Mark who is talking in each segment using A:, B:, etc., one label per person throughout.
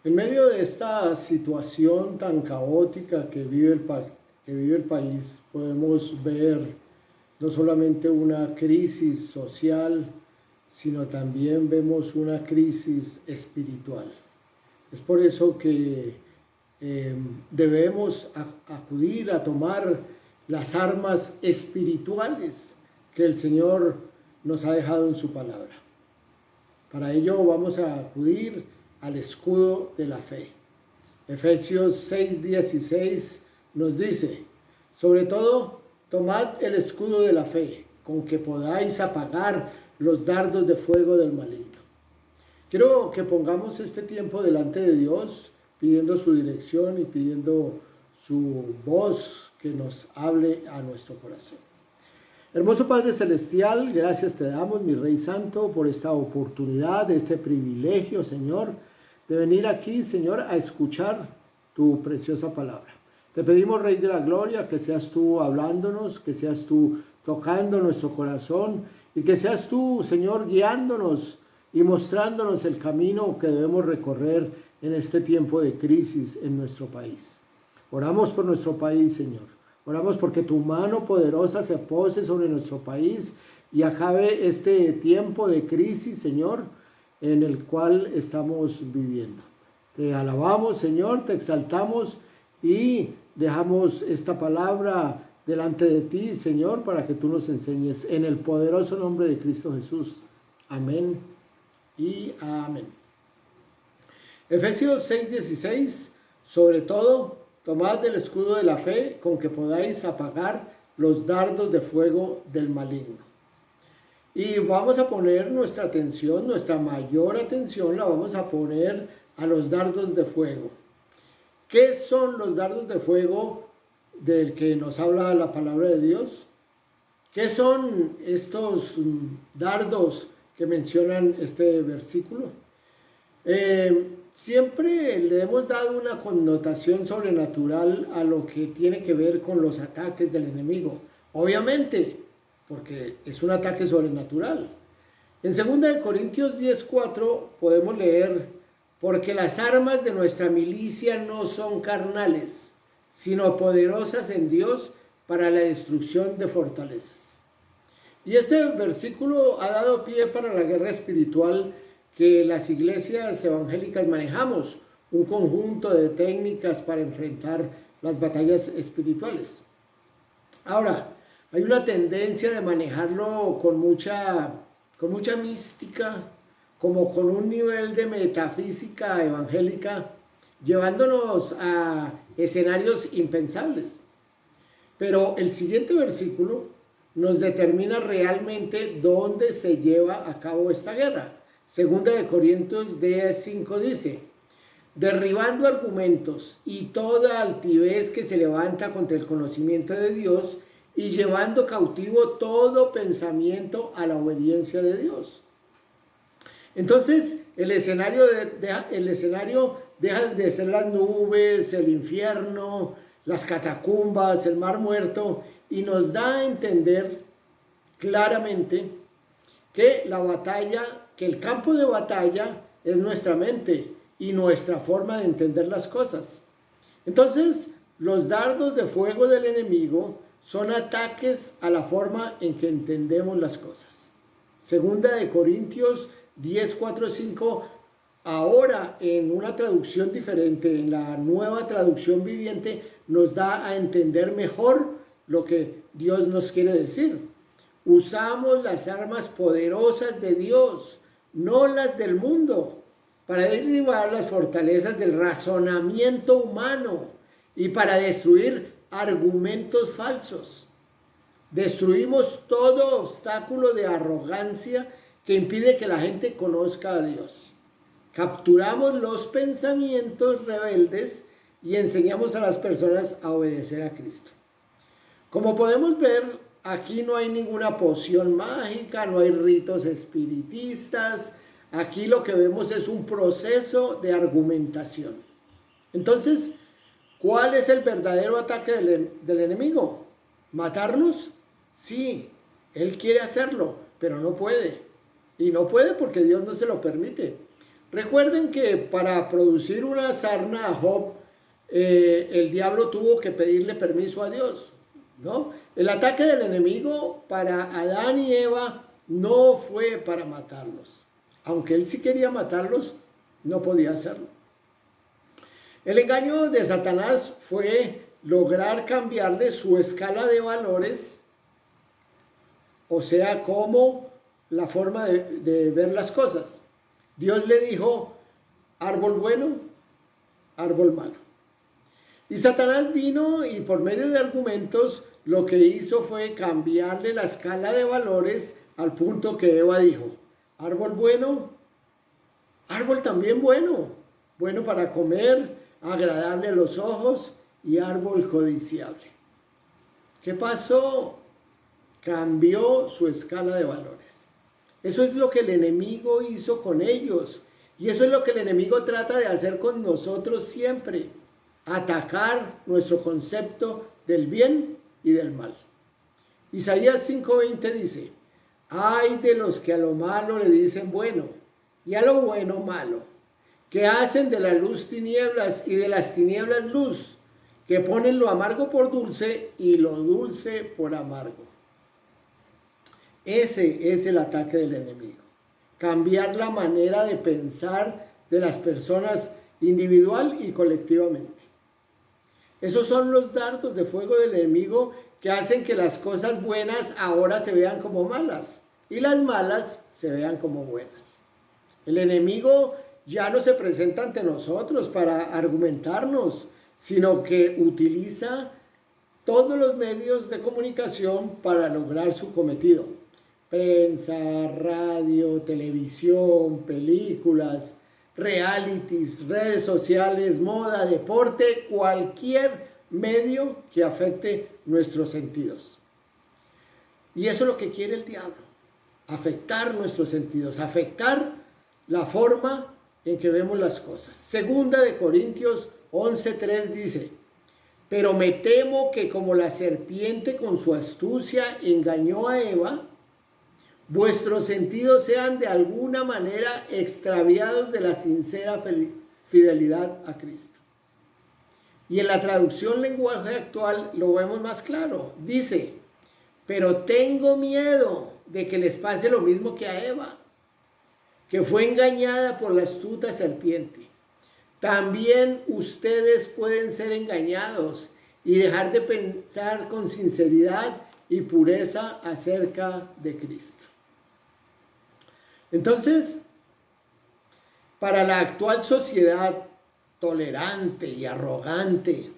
A: En medio de esta situación tan caótica que vive el país, podemos ver no solamente una crisis social, sino también vemos una crisis espiritual. Es por eso que debemos acudir a tomar las armas espirituales que el Señor nos ha dejado en su palabra. Para ello vamos a acudir al escudo de la fe. Efesios 6:16 nos dice: sobre todo, tomad el escudo de la fe, con que podáis apagar los dardos de fuego del maligno. Quiero que pongamos este tiempo delante de Dios, pidiendo su dirección y pidiendo su voz que nos hable a nuestro corazón. Hermoso Padre Celestial, gracias te damos, mi Rey Santo, por esta oportunidad, este privilegio, Señor, de venir aquí, Señor, a escuchar tu preciosa palabra. Te pedimos, Rey de la Gloria, que seas tú hablándonos, que seas tú tocando nuestro corazón y que seas tú, Señor, guiándonos y mostrándonos el camino que debemos recorrer en este tiempo de crisis en nuestro país. Oramos por nuestro país, Señor. Oramos porque tu mano poderosa se pose sobre nuestro país y acabe este tiempo de crisis, Señor, en el cual estamos viviendo. Te alabamos, Señor, te exaltamos y dejamos esta palabra delante de ti, Señor, para que tú nos enseñes en el poderoso nombre de Cristo Jesús. Amén y amén. Efesios 6:16, sobre todo, tomad el escudo de la fe, con que podáis apagar los dardos de fuego del maligno. Y vamos a poner nuestra atención, nuestra mayor atención la vamos a poner a los dardos de fuego. ¿Qué son los dardos de fuego del que nos habla la palabra de Dios? ¿Qué son estos dardos que mencionan este versículo? Siempre le hemos dado una connotación sobrenatural a lo que tiene que ver con los ataques del enemigo. Obviamente, porque es un ataque sobrenatural. En 2 Corintios 10:4 podemos leer: porque las armas de nuestra milicia no son carnales, sino poderosas en Dios para la destrucción de fortalezas. Y este versículo ha dado pie para la guerra espiritual que las iglesias evangélicas manejamos, un conjunto de técnicas para enfrentar las batallas espirituales. Ahora, hay una tendencia de manejarlo con mucha mística, como con un nivel de metafísica evangélica, llevándonos a escenarios impensables. Pero el siguiente versículo nos determina realmente dónde se lleva a cabo esta guerra. 2 Corintios 10:5 dice: derribando argumentos y toda altivez que se levanta contra el conocimiento de Dios y llevando cautivo todo pensamiento a la obediencia de Dios. Entonces el escenario deja de ser las nubes, el infierno, las catacumbas, el mar muerto, y nos da a entender claramente que el campo de batalla es nuestra mente y nuestra forma de entender las cosas. Entonces, los dardos de fuego del enemigo son ataques a la forma en que entendemos las cosas. 2 Corintios 10:4-5, ahora en una traducción diferente, en la Nueva Traducción Viviente, nos da a entender mejor lo que Dios nos quiere decir. Usamos las armas poderosas de Dios, no las del mundo, para derribar las fortalezas del razonamiento humano y para destruir argumentos falsos. Destruimos todo obstáculo de arrogancia que impide que la gente conozca a Dios. Capturamos los pensamientos rebeldes y enseñamos a las personas a obedecer a Cristo. Como podemos ver, aquí no hay ninguna poción mágica, no hay ritos espiritistas. Aquí lo que vemos es un proceso de argumentación. Entonces, ¿cuál es el verdadero ataque del enemigo? ¿Matarnos? Sí, él quiere hacerlo, pero no puede. Y no puede porque Dios no se lo permite. Recuerden que para producir una sarna a Job, el diablo tuvo que pedirle permiso a Dios, ¿no? El ataque del enemigo para Adán y Eva no fue para matarlos. Aunque él sí quería matarlos, no podía hacerlo. El engaño de Satanás fue lograr cambiarle su escala de valores, o sea, como la forma de ver las cosas. Dios le dijo, árbol bueno, árbol malo. Y Satanás vino y por medio de argumentos lo que hizo fue cambiarle la escala de valores al punto que Eva dijo, árbol bueno, árbol también bueno, bueno para comer, agradable a los ojos y árbol codiciable. ¿Qué pasó? Cambió su escala de valores. Eso es lo que el enemigo hizo con ellos. Y eso es lo que el enemigo trata de hacer con nosotros siempre. Atacar nuestro concepto del bien y del mal. Isaías 5:20 dice, ay de los que a lo malo le dicen bueno y a lo bueno malo, que hacen de la luz tinieblas y de las tinieblas luz, que ponen lo amargo por dulce y lo dulce por amargo. Ese es el ataque del enemigo. Cambiar la manera de pensar de las personas individual y colectivamente. Esos son los dardos de fuego del enemigo que hacen que las cosas buenas ahora se vean como malas y las malas se vean como buenas. El enemigo ya no se presenta ante nosotros para argumentarnos, sino que utiliza todos los medios de comunicación para lograr su cometido. Prensa, radio, televisión, películas, realities, redes sociales, moda, deporte, cualquier medio que afecte nuestros sentidos. Y eso es lo que quiere el diablo, afectar nuestros sentidos, afectar la forma en que vemos las cosas. Segunda de Corintios 11:3 dice, pero me temo que como la serpiente con su astucia engañó a Eva, vuestros sentidos sean de alguna manera extraviados de la sincera fidelidad a Cristo. Y en la traducción lenguaje actual lo vemos más claro. Dice, pero tengo miedo de que les pase lo mismo que a Eva, que fue engañada por la astuta serpiente. También ustedes pueden ser engañados y dejar de pensar con sinceridad y pureza acerca de Cristo. Entonces, para la actual sociedad tolerante y arrogante,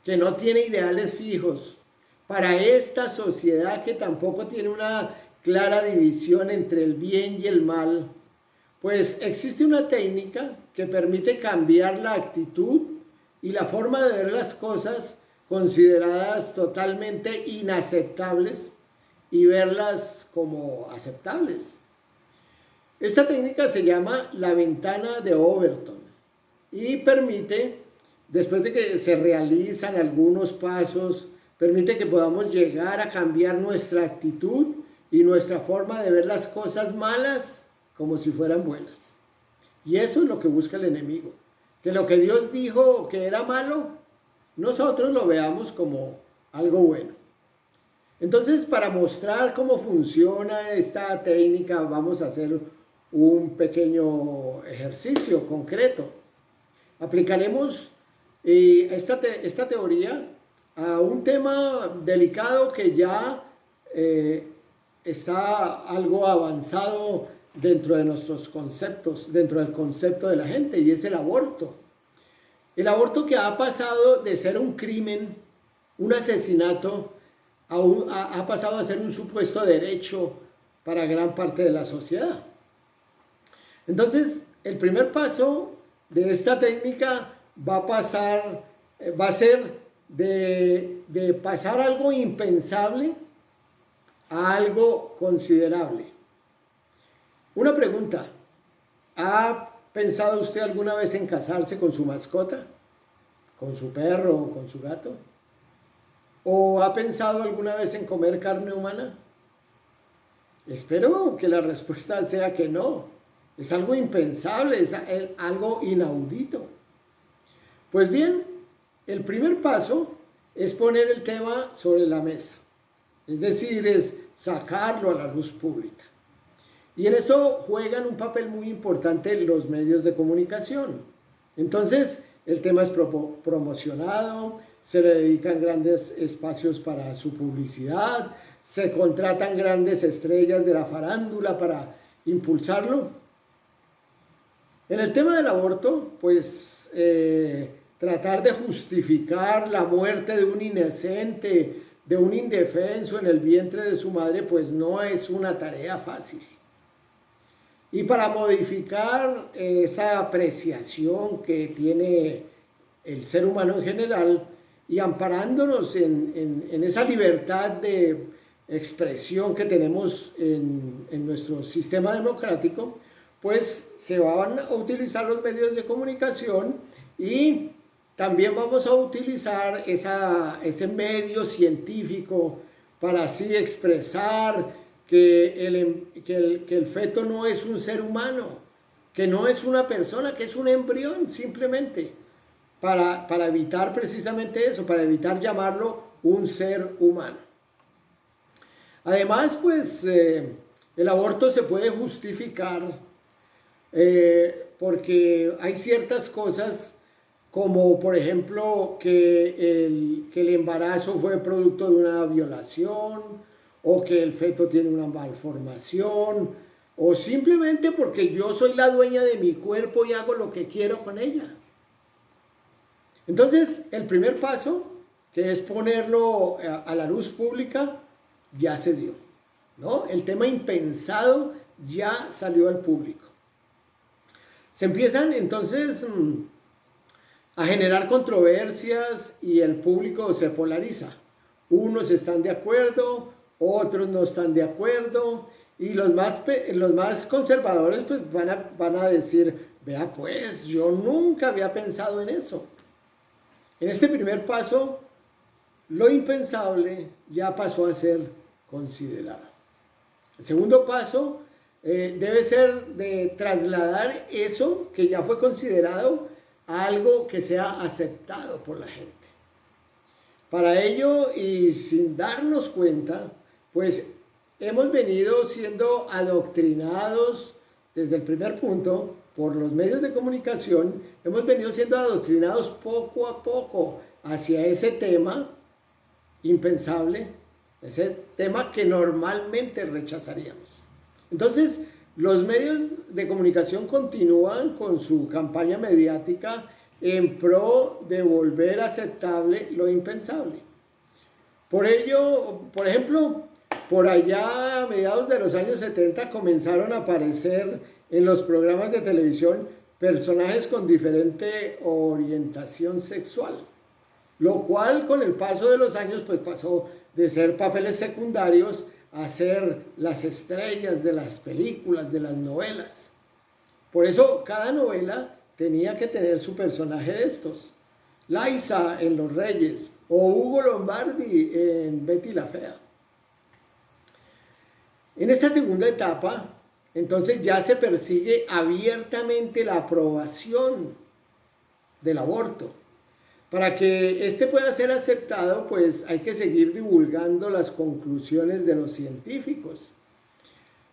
A: que no tiene ideales fijos, para esta sociedad que tampoco tiene una clara división entre el bien y el mal, pues existe una técnica que permite cambiar la actitud y la forma de ver las cosas consideradas totalmente inaceptables y verlas como aceptables. Esta técnica se llama la ventana de Overton y permite, después de que se realizan algunos pasos, permite que podamos llegar a cambiar nuestra actitud y nuestra forma de ver las cosas malas como si fueran buenas. Y eso es lo que busca el enemigo, que lo que Dios dijo que era malo, nosotros lo veamos como algo bueno. Entonces, para mostrar cómo funciona esta técnica, vamos a hacer un pequeño ejercicio concreto. Aplicaremos esta teoría a un tema delicado que ya está algo avanzado dentro de nuestros conceptos, dentro del concepto de la gente, y es el aborto. El aborto que ha pasado de ser un crimen, un asesinato, ha pasado a ser un supuesto derecho para gran parte de la sociedad. Entonces, el primer paso de esta técnica va a ser de pasar algo impensable a algo considerable. Una pregunta, ¿ha pensado usted alguna vez en casarse con su mascota? ¿Con su perro o con su gato? ¿O ha pensado alguna vez en comer carne humana? Espero que la respuesta sea que no. Es algo impensable, es algo inaudito. Pues bien, el primer paso es poner el tema sobre la mesa. Es decir, es sacarlo a la luz pública. Y en esto juegan un papel muy importante los medios de comunicación. Entonces, el tema es promocionado, se le dedican grandes espacios para su publicidad, se contratan grandes estrellas de la farándula para impulsarlo. En el tema del aborto, pues tratar de justificar la muerte de un inocente, de un indefenso en el vientre de su madre, pues no es una tarea fácil. Y para modificar esa apreciación que tiene el ser humano en general y amparándonos en esa libertad de expresión que tenemos en nuestro sistema democrático, pues se van a utilizar los medios de comunicación y también vamos a utilizar ese medio científico para así expresar que el feto no es un ser humano, que no es una persona, que es un embrión simplemente, para evitar precisamente eso, para evitar llamarlo un ser humano. Además, pues el aborto se puede justificar porque hay ciertas cosas como por ejemplo que el embarazo fue producto de una violación, o que el feto tiene una malformación, o simplemente porque yo soy la dueña de mi cuerpo y hago lo que quiero con ella. Entonces, el primer paso, que es ponerlo a la luz pública, ya se dio, ¿no? El tema impensado ya salió al público. Se empiezan entonces a generar controversias y el público se polariza. Unos están de acuerdo, otros no están de acuerdo, y los más conservadores pues van a decir, vea pues, yo nunca había pensado en eso. En este primer paso, lo impensable ya pasó a ser considerado. El segundo paso debe ser de trasladar eso que ya fue considerado a algo que sea aceptado por la gente. Para ello, y sin darnos cuenta, pues hemos venido siendo adoctrinados desde el primer punto por los medios de comunicación, hemos venido siendo adoctrinados poco a poco hacia ese tema impensable, ese tema que normalmente rechazaríamos. Entonces, los medios de comunicación continúan con su campaña mediática en pro de volver aceptable lo impensable. Por ello, por ejemplo, por allá a mediados de los años 70 comenzaron a aparecer en los programas de televisión personajes con diferente orientación sexual, lo cual con el paso de los años pues pasó de ser papeles secundarios a ser las estrellas de las películas, de las novelas. Por eso cada novela tenía que tener su personaje de estos. Liza en Los Reyes o Hugo Lombardi en Betty la Fea. En esta segunda etapa, entonces ya se persigue abiertamente la aprobación del aborto. Para que este pueda ser aceptado, pues hay que seguir divulgando las conclusiones de los científicos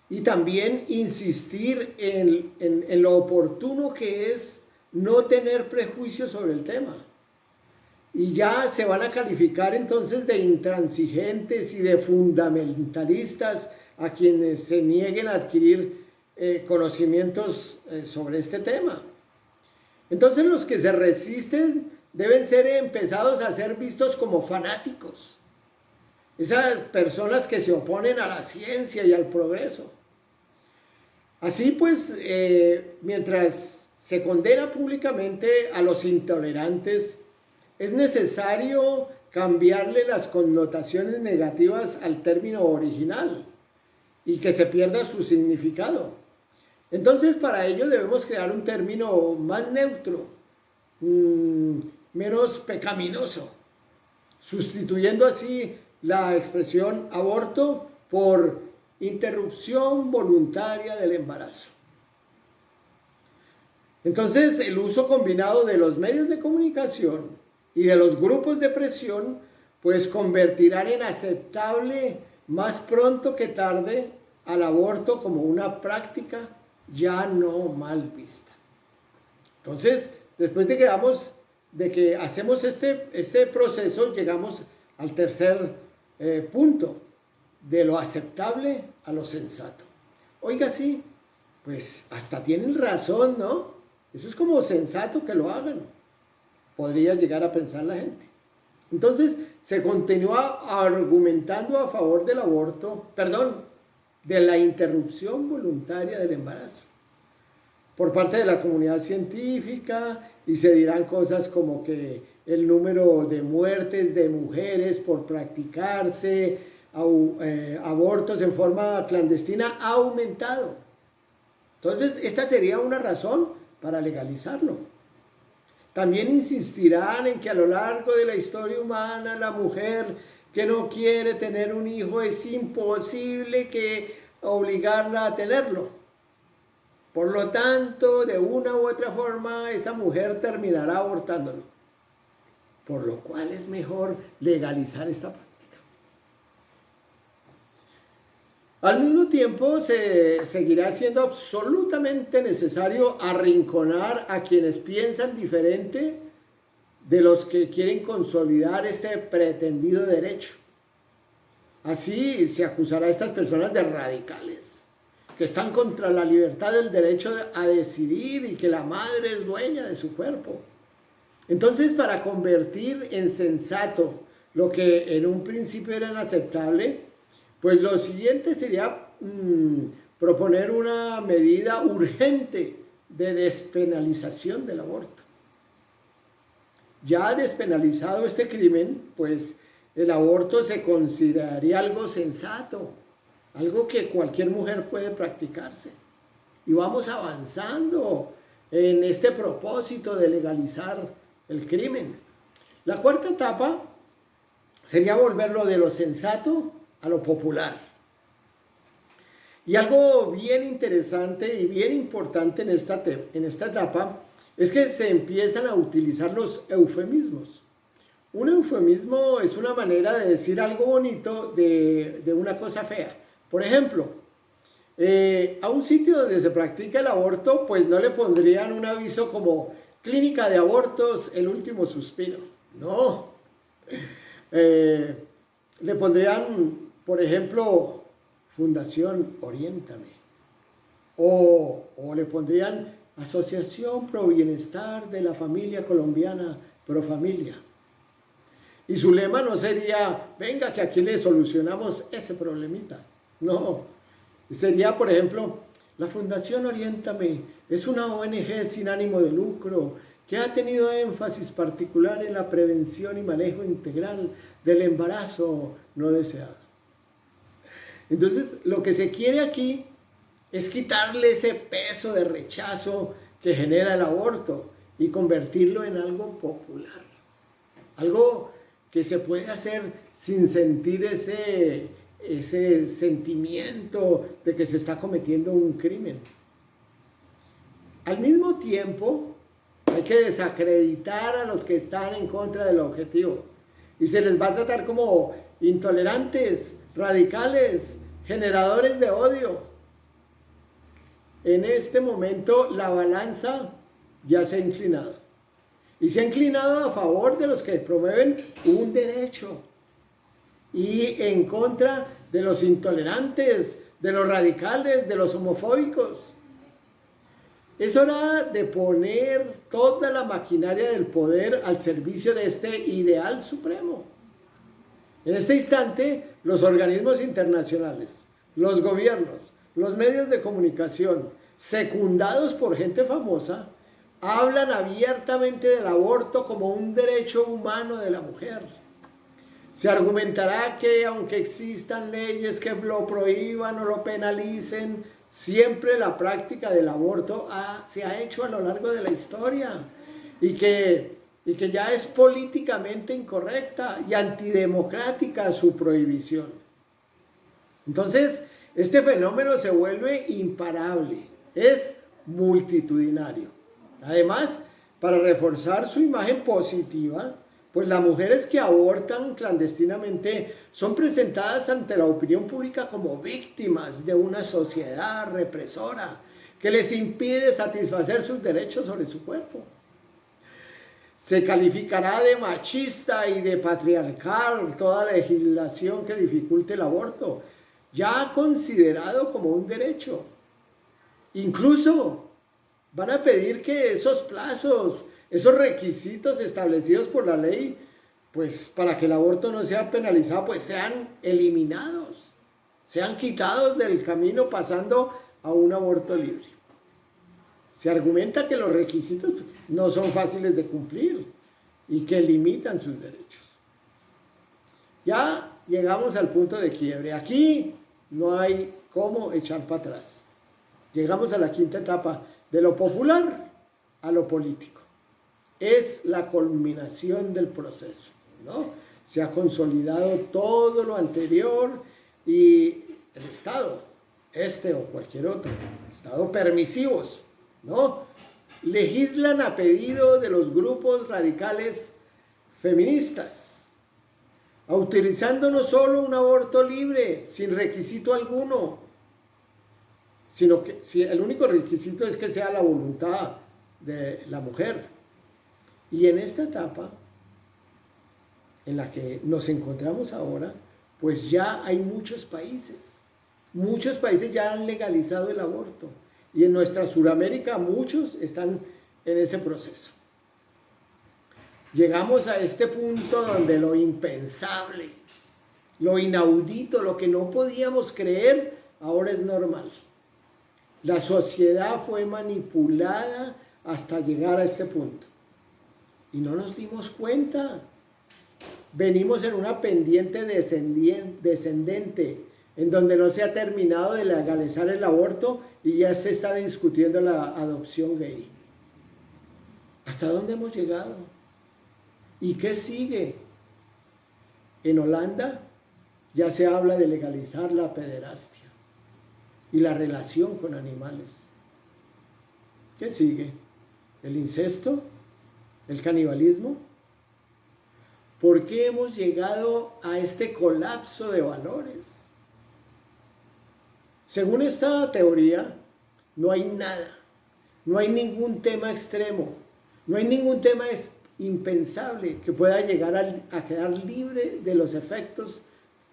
A: y también insistir en lo oportuno que es no tener prejuicios sobre el tema. Y ya se van a calificar entonces de intransigentes y de fundamentalistas a quienes se nieguen a adquirir conocimientos sobre este tema. Entonces los que se resisten deben ser empezados a ser vistos como fanáticos. Esas personas que se oponen a la ciencia y al progreso. Así pues, mientras se condena públicamente a los intolerantes, es necesario cambiarle las connotaciones negativas al término original y que se pierda su significado. Entonces, para ello debemos crear un término más neutro, menos pecaminoso, sustituyendo así la expresión aborto por interrupción voluntaria del embarazo. Entonces, el uso combinado de los medios de comunicación y de los grupos de presión, pues convertirán en aceptable más pronto que tarde al aborto como una práctica ya no mal vista. Entonces, después de que hacemos este proceso, llegamos al tercer punto, de lo aceptable a lo sensato. Oiga, sí, pues hasta tienen razón, ¿no? Eso es como sensato que lo hagan. Podría llegar a pensar la gente. Entonces, se continúa argumentando a favor del aborto, de la interrupción voluntaria del embarazo por parte de la comunidad científica, y se dirán cosas como que el número de muertes de mujeres por practicarse abortos en forma clandestina ha aumentado. Entonces, esta sería una razón para legalizarlo. También insistirán en que a lo largo de la historia humana, la mujer que no quiere tener un hijo es imposible que obligarla a tenerlo. Por lo tanto, de una u otra forma, esa mujer terminará abortándolo. Por lo cual es mejor legalizar esta práctica. Al mismo tiempo, se seguirá siendo absolutamente necesario arrinconar a quienes piensan diferente de los que quieren consolidar este pretendido derecho. Así se acusará a estas personas de radicales, que están contra la libertad del derecho a decidir y que la madre es dueña de su cuerpo. Entonces, para convertir en sensato lo que en un principio era inaceptable, pues lo siguiente sería proponer una medida urgente de despenalización del aborto. Ya despenalizado este crimen, pues el aborto se consideraría algo sensato, algo que cualquier mujer puede practicarse. Y vamos avanzando en este propósito de legalizar el crimen. La cuarta etapa sería volverlo de lo sensato a lo popular. Y algo bien interesante y bien importante en esta etapa es que se empiezan a utilizar los eufemismos. Un eufemismo es una manera de decir algo bonito de una cosa fea. Por ejemplo, a un sitio donde se practica el aborto, pues no le pondrían un aviso como Clínica de Abortos, el último suspiro. No. Le pondrían, por ejemplo, Fundación Oriéntame. O le pondrían Asociación Pro Bienestar de la Familia Colombiana Pro Familia. Y su lema no sería, venga que aquí le solucionamos ese problemita. No, sería, por ejemplo, la Fundación Oriéntame es una ONG sin ánimo de lucro que ha tenido énfasis particular en la prevención y manejo integral del embarazo no deseado. Entonces, lo que se quiere aquí es quitarle ese peso de rechazo que genera el aborto y convertirlo en algo popular. Algo que se puede hacer sin sentir ese sentimiento de que se está cometiendo un crimen. Al mismo tiempo, hay que desacreditar a los que están en contra del objetivo y se les va a tratar como intolerantes, radicales, generadores de odio. En este momento la balanza ya se ha inclinado y se ha inclinado a favor de los que promueven un derecho y en contra de los intolerantes, de los radicales, de los homofóbicos. Es hora de poner toda la maquinaria del poder al servicio de este ideal supremo. En este instante, los organismos internacionales, los gobiernos, los medios de comunicación, secundados por gente famosa, hablan abiertamente del aborto como un derecho humano de la mujer. Se argumentará que aunque existan leyes que lo prohíban o lo penalicen, siempre la práctica del aborto se ha hecho a lo largo de la historia y que ya es políticamente incorrecta y antidemocrática su prohibición. Entonces, este fenómeno se vuelve imparable, es multitudinario. Además, para reforzar su imagen positiva, pues las mujeres que abortan clandestinamente son presentadas ante la opinión pública como víctimas de una sociedad represora que les impide satisfacer sus derechos sobre su cuerpo. Se calificará de machista y de patriarcal toda legislación que dificulte el aborto, ya considerado como un derecho. Incluso van a pedir que esos plazos, esos requisitos establecidos por la ley, pues para que el aborto no sea penalizado, pues sean eliminados, sean quitados del camino pasando a un aborto libre. Se argumenta que los requisitos no son fáciles de cumplir y que limitan sus derechos. Ya llegamos al punto de quiebre. Aquí no hay cómo echar para atrás. Llegamos a la quinta etapa, de lo popular a lo político. Es la culminación del proceso, ¿no? Se ha consolidado todo lo anterior y el Estado, este o cualquier otro, Estado permisivos, ¿no? Legislan a pedido de los grupos radicales feministas, autorizando no solo un aborto libre, sin requisito alguno, sino que si el único requisito es que sea la voluntad de la mujer. Y en esta etapa en la que nos encontramos ahora, pues ya hay muchos países ya han legalizado el aborto. Y en nuestra Suramérica muchos están en ese proceso. Llegamos a este punto donde lo impensable, lo inaudito, lo que no podíamos creer, ahora es normal. La sociedad fue manipulada hasta llegar a este punto. Y no nos dimos cuenta. Venimos en una pendiente descendente, en donde no se ha terminado de legalizar el aborto y ya se está discutiendo la adopción gay. ¿Hasta dónde hemos llegado? ¿Y qué sigue? En Holanda ya se habla de legalizar la pederastia y la relación con animales. ¿Qué sigue? ¿El incesto? ¿El canibalismo? ¿Por qué hemos llegado a este colapso de valores? Según esta teoría, no hay nada, no hay ningún tema extremo, no hay ningún tema impensable que pueda llegar a quedar libre de los efectos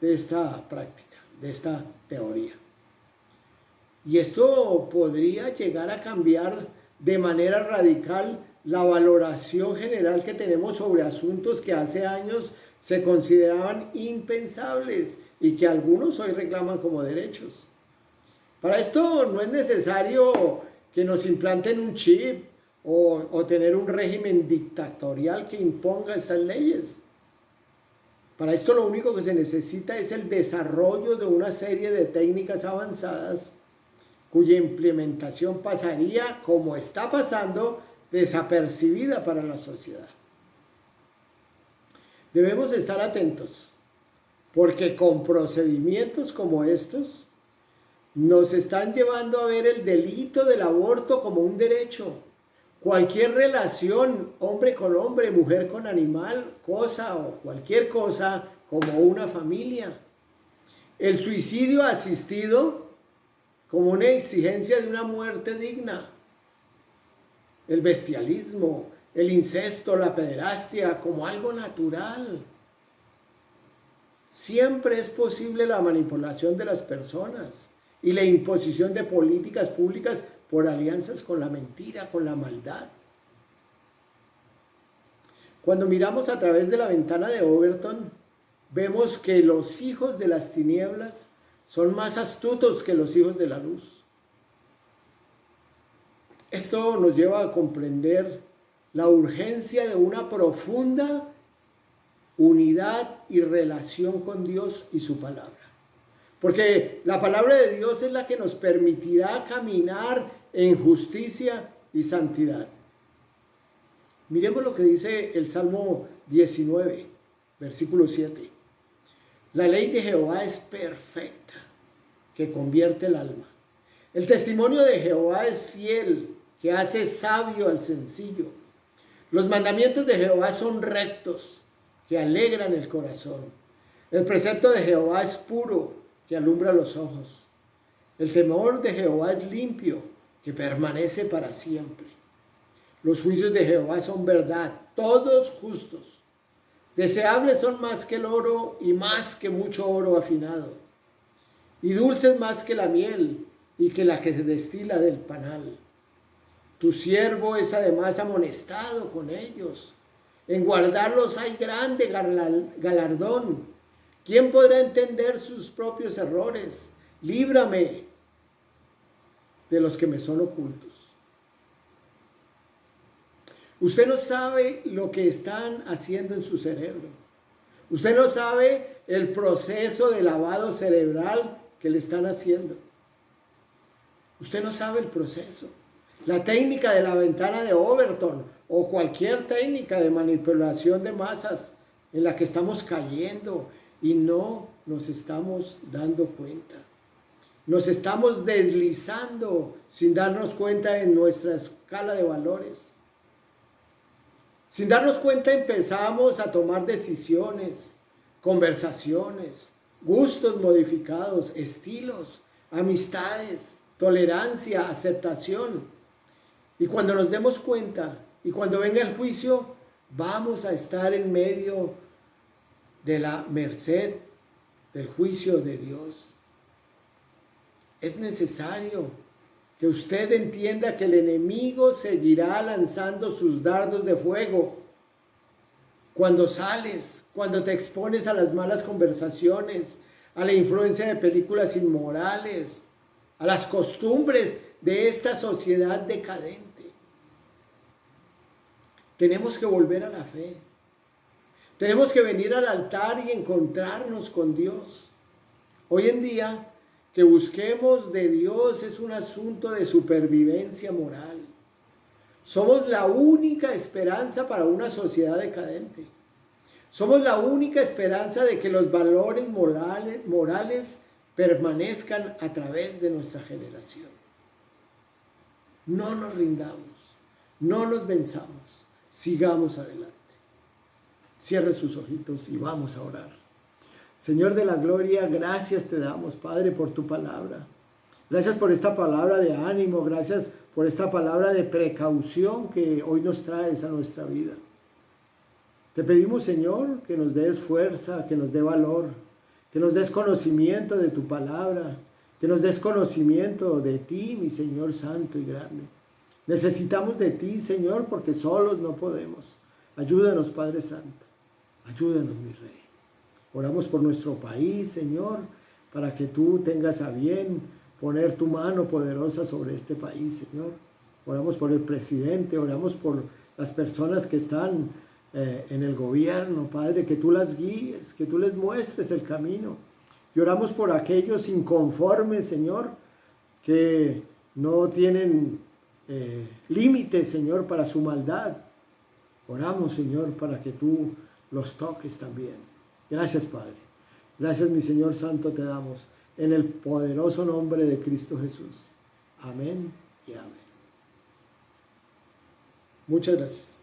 A: de esta práctica, de esta teoría. Y esto podría llegar a cambiar de manera radical la valoración general que tenemos sobre asuntos que hace años se consideraban impensables y que algunos hoy reclaman como derechos. Para esto no es necesario que nos implanten un chip o tener un régimen dictatorial que imponga estas leyes. Para esto lo único que se necesita es el desarrollo de una serie de técnicas avanzadas cuya implementación pasaría, como está pasando, desapercibida para la sociedad. Debemos estar atentos, porque con procedimientos como estos, nos están llevando a ver el delito del aborto como un derecho. Cualquier relación, hombre con hombre, mujer con animal, cosa o cualquier cosa, como una familia. El suicidio asistido como una exigencia de una muerte digna. El bestialismo, el incesto, la pederastia como algo natural. Siempre es posible la manipulación de las personas y la imposición de políticas públicas por alianzas con la mentira, con la maldad. Cuando miramos a través de la ventana de Overton, vemos que los hijos de las tinieblas son más astutos que los hijos de la luz. Esto nos lleva a comprender la urgencia de una profunda unidad y relación con Dios y su palabra. Porque la palabra de Dios es la que nos permitirá caminar en justicia y santidad. Miremos lo que dice el Salmo 19, versículo 7. La ley de Jehová es perfecta, que convierte el alma. El testimonio de Jehová es fiel, que hace sabio al sencillo. Los mandamientos de Jehová son rectos, que alegran el corazón. El precepto de Jehová es puro, que alumbra los ojos. El temor de Jehová es limpio, que permanece para siempre. Los juicios de Jehová son verdad, todos justos. Deseables son más que el oro y más que mucho oro afinado. Y dulces más que la miel y que la que se destila del panal. Tu siervo es además amonestado con ellos. En guardarlos hay grande galardón. ¿Quién podrá entender sus propios errores? Líbrame de los que me son ocultos. Usted no sabe lo que están haciendo en su cerebro. Usted no sabe el proceso de lavado cerebral que le están haciendo. Usted no sabe el proceso. La técnica de la ventana de Overton o cualquier técnica de manipulación de masas en la que estamos cayendo y no nos estamos dando cuenta. Nos estamos deslizando sin darnos cuenta en nuestra escala de valores. Sin darnos cuenta empezamos a tomar decisiones, conversaciones, gustos modificados, estilos, amistades, tolerancia, aceptación. Y cuando nos demos cuenta y cuando venga el juicio, vamos a estar en medio de la merced del juicio de Dios. Es necesario que usted entienda que el enemigo seguirá lanzando sus dardos de fuego. Cuando sales, cuando te expones a las malas conversaciones, a la influencia de películas inmorales, a las costumbres de esta sociedad decadente. Tenemos que volver a la fe. Tenemos que venir al altar y encontrarnos con Dios. Hoy en día, que busquemos de Dios es un asunto de supervivencia moral. Somos la única esperanza para una sociedad decadente. Somos la única esperanza de que los valores morales permanezcan a través de nuestra generación. No nos rindamos, no nos venzamos, sigamos adelante. Cierre sus ojitos y vamos a orar. Señor de la gloria, gracias te damos, Padre, por tu palabra. Gracias por esta palabra de ánimo, gracias por esta palabra de precaución que hoy nos traes a nuestra vida. Te pedimos, Señor, que nos des fuerza, que nos dé valor, que nos des conocimiento de tu palabra, que nos des conocimiento de ti, mi Señor santo y grande. Necesitamos de ti, Señor, porque solos no podemos. Ayúdanos, Padre Santo. Ayúdanos, mi Rey. Oramos por nuestro país, Señor, para que tú tengas a bien poner tu mano poderosa sobre este país, Señor. Oramos por el presidente, oramos por las personas que están en el gobierno, Padre, que tú las guíes, que tú les muestres el camino. Y oramos por aquellos inconformes, Señor, que no tienen límites, Señor, para su maldad. Oramos, Señor, para que tú los toques también. Gracias, Padre. Gracias, mi Señor Santo, te damos en el poderoso nombre de Cristo Jesús. Amén y amén. Muchas gracias.